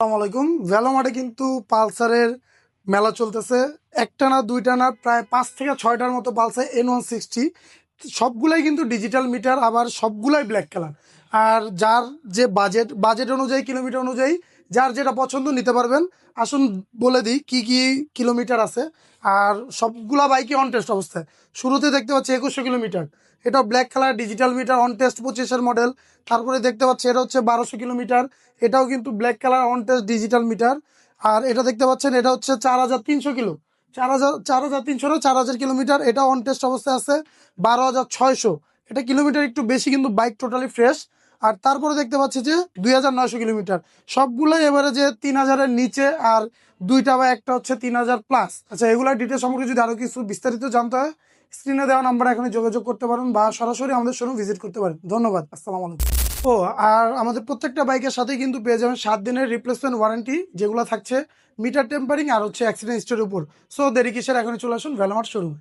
আসসালামু আলাইকুম। ভেলোমার্টে কিন্তু পালসারের মেলা চলতেছে। একটা না দুইটা না, প্রায় 5 থেকে 6টার মতো পালসার N160। সবগুলাই কিন্তু ডিজিটাল মিটার, আবার সবগুলাই ব্ল্যাক কালার। আর যার যে বাজেট অনুযায়ী, কিলোমিটার অনুযায়ী যার যেটা পছন্দ নিতে পারবেন। আসুন বলে দিই কি কি কিলোমিটার আছে। আর সবগুলা বাইকই অন টেস্ট অবস্থায়। শুরুতে দেখতে পাচ্ছি 2100 কিলোমিটার, এটা black colour digital meter on test 25-এর মডেল। তারপরে দেখতে পাচ্ছি এটা হচ্ছে 1200 কিলোমিটার, এটাও কিন্তু black colour on test digital meter. আর এটা দেখতে পাচ্ছেন এটা হচ্ছে 4300 কিলো, 4300 4000 কিলোমিটার, এটা অন টেস্ট অবস্থায় আছে। 12600, এটা কিলোমিটার একটু বেশি কিন্তু বাইক টোটালি ফ্রেশ। আর তারপরে দেখতে পাচ্ছি যে 2900 কিলোমিটার, সবগুলোই এবারে যে 3000-এর নিচে। আর দুইটা বা একটা হচ্ছে 3000+। আচ্ছা, এগুলোর ডিটেলস সম্পর্কে যদি আরো কিছু বিস্তারিত জানতে হয়, স্ক্রিনে দেওয়া নাম্বারে এখানে যোগাযোগ করতে পারেন বা সরাসরি আমাদের শোরুম ভিজিট করতে পারেন। ধন্যবাদ। আসসালামু আলাইকুম। ও, আর আমাদের প্রত্যেকটা বাইকের সাথে কিন্তু পেয়ে যাবেন 7 দিনের রিপ্লেসমেন্ট ওয়ারেন্টি, যেগুলো থাকছে মিটার টেম্পারিং আর হচ্ছে অ্যাক্সিডেন্ট হিস্ট্রির উপর। সো দেরি কিসের, এখনই চলে আসুন ভ্যালোমার্ট শোরুমে।